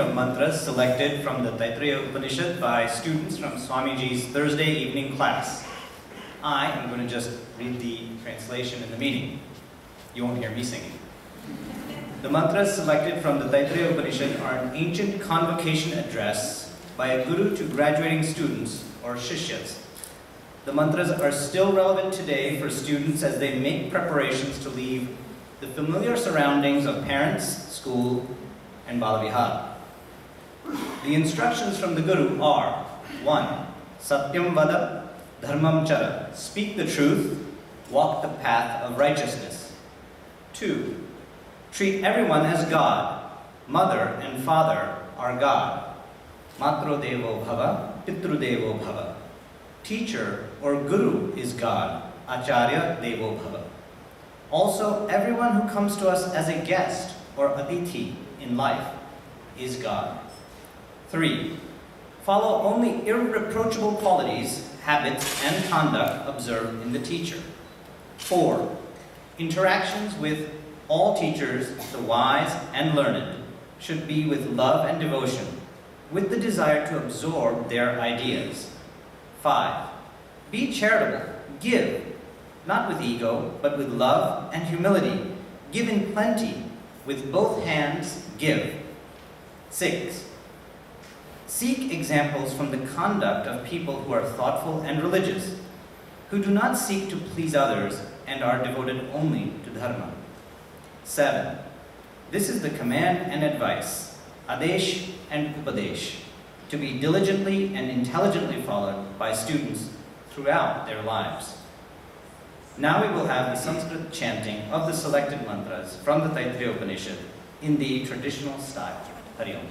of mantras selected from the Taittiriya Upanishad by students from Swamiji's Thursday evening class. I am going to just read the translation and the meaning. You won't hear me singing. The mantras selected from the Taittiriya Upanishad are an ancient convocation address by a guru to graduating students or shishyas. The mantras are still relevant today for students as they make preparations to leave the familiar surroundings of parents, school, and Balavihar. The instructions from the Guru are: 1. Satyam vada, dharmam chara. Speak the truth, walk the path of righteousness. 2. Treat everyone as God. Mother and father are God. Matro devo bhava, pitru devo bhava. Teacher or Guru is God. Acharya devo bhava. Also, everyone who comes to us as a guest or aditi in life is God. 3. Follow only irreproachable qualities, habits, and conduct observed in the teacher. 4. Interactions with all teachers, the wise and learned, should be with love and devotion, with the desire to absorb their ideas. 5. Be charitable, give, not with ego, but with love and humility. Give in plenty, with both hands give. 6. Seek examples from the conduct of people who are thoughtful and religious, who do not seek to please others and are devoted only to dharma. 7. This is the command and advice, adesh and upadesh, to be diligently and intelligently followed by students throughout their lives. Now we will have the Sanskrit chanting of the selected mantras from the Taittiriya Upanishad in the traditional style. Hari Om.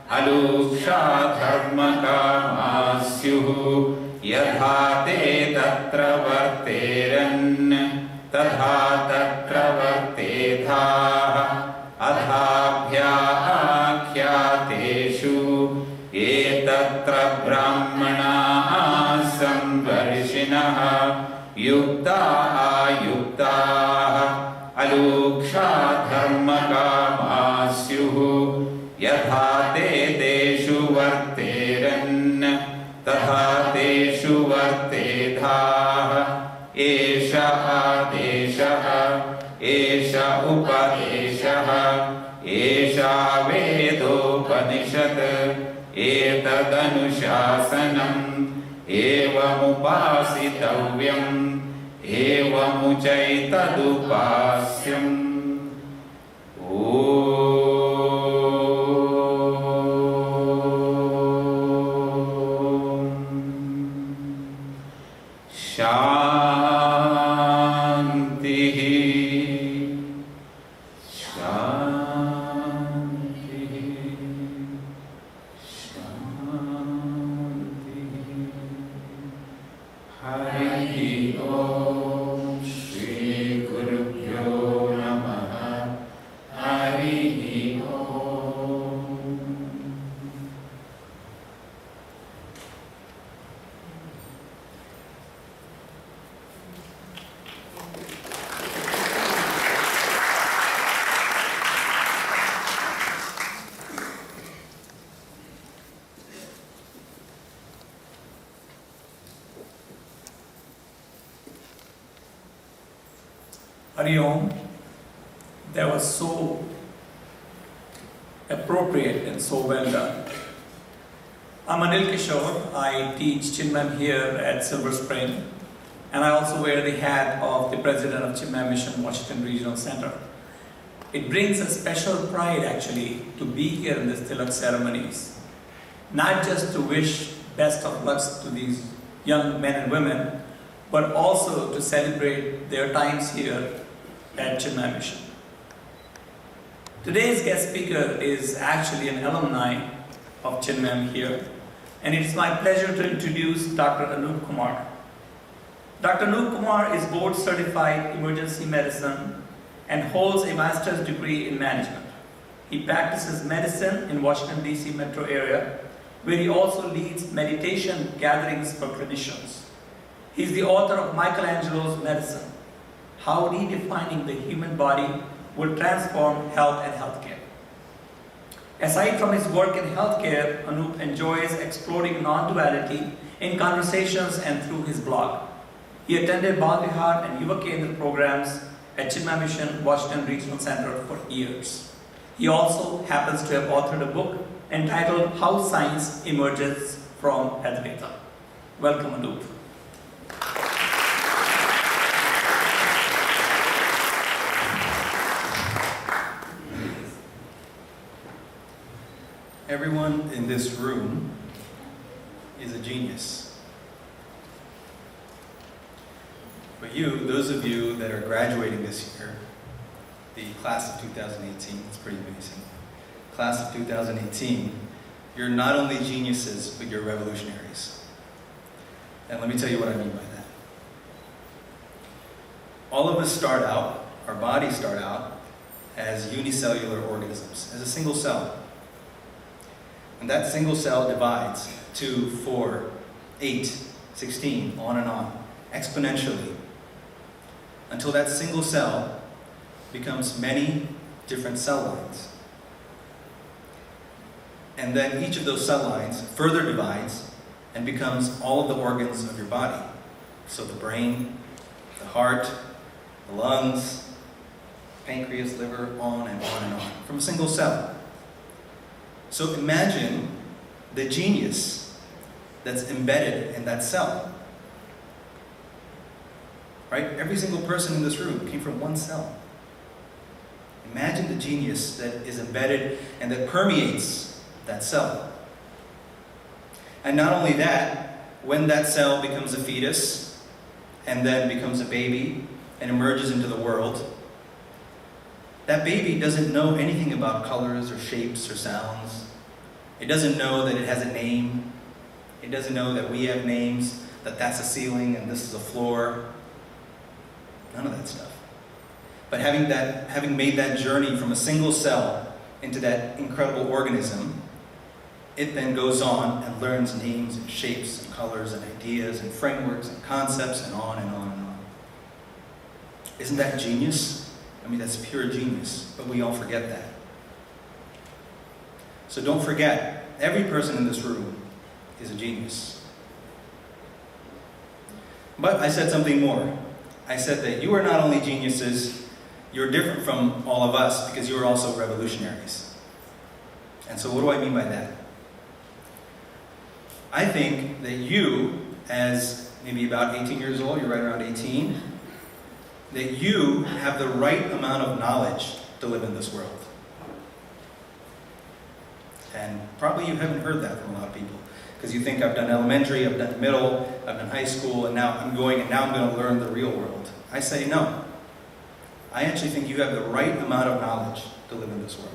Aluksha dharma kama स्युः यथा ते तत्र वर्तेरन् तथा तत्र वर्तेधाः अथाभ्याख्यातेषु ये तत्र ब्राह्मणाः संवर्षिणः युक्ता आयुक्ताः अलूक्षा धर्मकामाः स्युः यथा ते तेषु वर्तेरन् तथा तेषु वर्तेधाः एष आदेशः एष उपदेशः एषा वेदोपनिषत् एतदनुशासनम् एवमुपासितव्यम् एवमुचैतदुपास्यम् शान्तिः शान्तिः शान्तिः हरिः ॐ श्रीगुरुभ्यो नमः हरिः ॐ Hari Om, that was so appropriate and so well done. I'm Anil Kishore. I teach Chinmaya here at Silver Spring, and I also wear the hat of the president of Chinmaya Mission Washington Regional Center. It brings a special pride actually to be here in this Tilak ceremonies, not just to wish best of luck to these young men and women, but also to celebrate their times here at Chinmaya Mission. Today's guest speaker is actually an alumni of Chinmaya here, and it's my pleasure to introduce Dr. Anup Kumar. Dr. Anup Kumar is board certified emergency medicine and holds a master's degree in management. He practices medicine in Washington DC metro area, where he also leads meditation gatherings for clinicians. He's the author of Michelangelo's Medicine, How Redefining the Human Body Will Transform Health and Healthcare. Aside from his work in healthcare, Anup enjoys exploring non-duality in conversations and through his blog. He attended Bal Vihar and Yuva Kendra programs at Chinmaya Mission Washington Regional Center for years. He also happens to have authored a book entitled How Science Emerges from Advaita. Welcome, Anup. Everyone in this room is a genius. But those of you that are graduating this year, the class of 2018, it's pretty amazing. Class of 2018, you're not only geniuses, but you're revolutionaries. And let me tell you what I mean by that. All of us start out, our bodies start out, as unicellular organisms, as a single cell. And that single cell divides 2, 4, 8, 16, on and on, exponentially, until that single cell becomes many different cell lines. And then each of those cell lines further divides and becomes all of the organs of your body. So the brain, the heart, the lungs, pancreas, liver, on and on and on, from a single cell. So imagine the genius that's embedded in that cell. Right? Every single person in this room came from one cell. Imagine the genius that is embedded and that permeates that cell. And not only that, when that cell becomes a fetus and then becomes a baby and emerges into the world, that baby doesn't know anything about colors or shapes or sounds. It doesn't know that it has a name. It doesn't know that we have names. that that's a ceiling and this is a floor. None of that stuff. But having made that journey from a single cell into that incredible organism, it then goes on and learns names and shapes and colors and ideas and frameworks and concepts and on and on and on. Isn't that genius? I mean, that's pure genius, but we all forget that. So don't forget, every person in this room is a genius. But I said something more. I said that you are not only geniuses, you're different from all of us because you are also revolutionaries. And so what do I mean by that? I think that you, as maybe about 18 years old, you're right around 18, that you have the right amount of knowledge to live in this world. And probably you haven't heard that from a lot of people, because you think I've done elementary, I've done middle, I've done high school, and now I'm going to learn the real world. I say no. I actually think you have the right amount of knowledge to live in this world.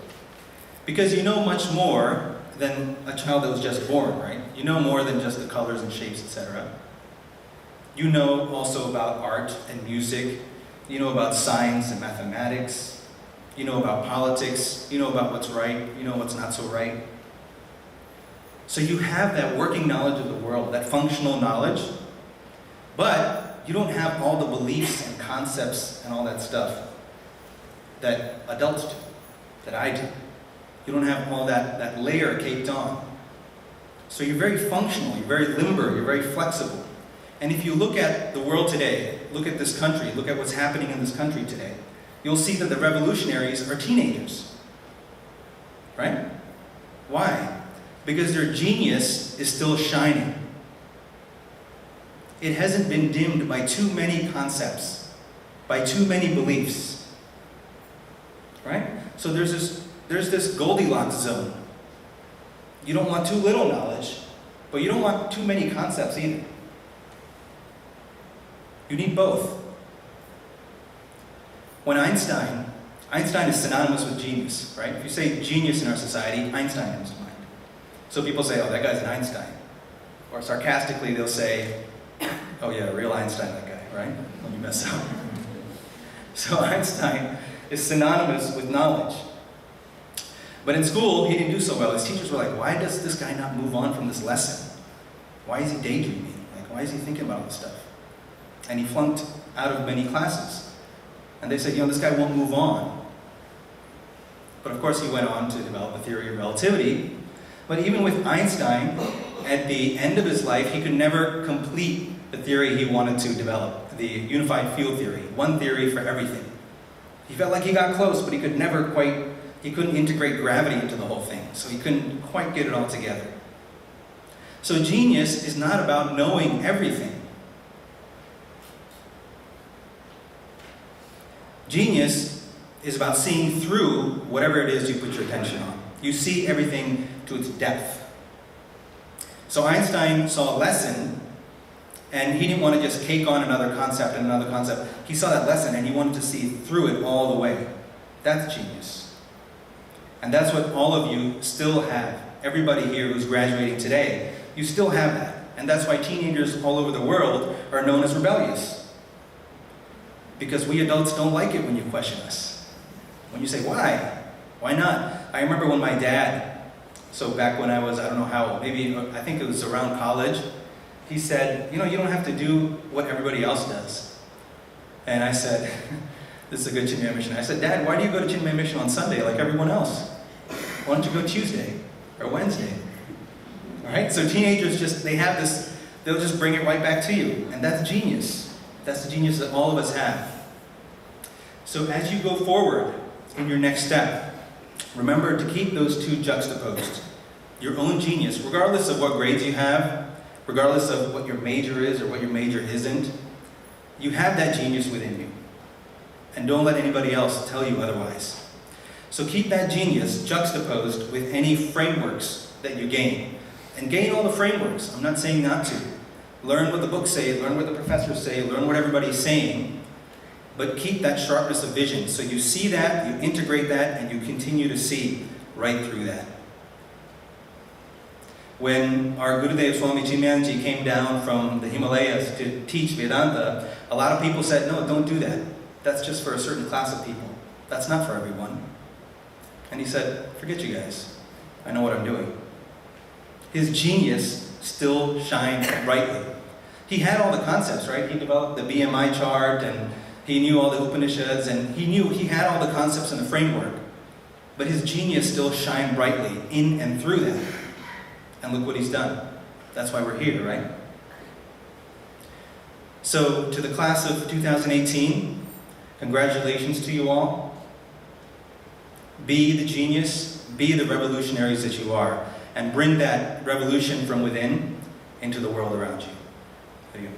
Because you know much more than a child that was just born, right? You know more than just the colors and shapes, etc. You know also about art and music. You know about science and mathematics. You know about politics. You know about what's right. You know what's not so right. So you have that working knowledge of the world, that functional knowledge, but you don't have all the beliefs and concepts and all that stuff that adults do, that I do. You don't have all that layer caked on. So you're very functional, you're very limber, you're very flexible. And if you look at the world today, look at this country, look at what's happening in this country today, you'll see that the revolutionaries are teenagers. Right? Why? Because their genius is still shining. It hasn't been dimmed by too many concepts, by too many beliefs. Right? So there's this Goldilocks zone. You don't want too little knowledge, but you don't want too many concepts either. You need both. When Einstein is synonymous with genius, right? If you say genius in our society, Einstein comes to mind. So people say, oh, that guy's an Einstein. Or sarcastically, they'll say, oh yeah, real Einstein, that guy, right? When you mess up. So Einstein is synonymous with knowledge. But in school, he didn't do so well. His teachers were like, why does this guy not move on from this lesson? Why is he daydreaming? Like, why is he thinking about all this stuff? And he flunked out of many classes. And they said, this guy won't move on. But of course, he went on to develop the theory of relativity. But even with Einstein, at the end of his life, he could never complete the theory he wanted to develop, the unified field theory, one theory for everything. He felt like he got close, but he couldn't integrate gravity into the whole thing, so he couldn't quite get it all together. So genius is not about knowing everything. Genius is about seeing through whatever it is you put your attention on. You see everything to its depth. So Einstein saw a lesson, and he didn't want to just cake on another concept and another concept. He saw that lesson, and he wanted to see through it all the way. That's genius. And that's what all of you still have. Everybody here who's graduating today, you still have that. And that's why teenagers all over the world are known as rebellious. Because we adults don't like it when you question us. When you say, why? Why not? I remember when my dad, so back when I was, I don't know how old, maybe, I think it was around college, he said, you don't have to do what everybody else does. And I said, this is a good Chinmaya mission. I said, Dad, why do you go to Chinmaya mission on Sunday like everyone else? Why don't you go Tuesday or Wednesday? All right? So teenagers they have this, they'll just bring it right back to you. And that's genius. That's the genius that all of us have. So as you go forward in your next step, remember to keep those two juxtaposed. Your own genius, regardless of what grades you have, regardless of what your major is or what your major isn't, you have that genius within you. And don't let anybody else tell you otherwise. So keep that genius juxtaposed with any frameworks that you gain. And gain all the frameworks. I'm not saying not to. Learn what the books say, learn what the professors say, learn what everybody's saying. But keep that sharpness of vision. So you see that, you integrate that, and you continue to see right through that. When our Gurudev Swami Chinmaya came down from the Himalayas to teach Vedanta, a lot of people said, no, don't do that. That's just for a certain class of people. That's not for everyone. And he said, forget you guys. I know what I'm doing. His genius still shined brightly. He had all the concepts, right? He developed the BMI chart, and he knew all the Upanishads, and he had all the concepts and the framework. But his genius still shined brightly in and through that. And look what he's done. That's why we're here, right? So, to the class of 2018, congratulations to you all. Be the genius, be the revolutionaries that you are, and bring that revolution from within into the world around you. There you go.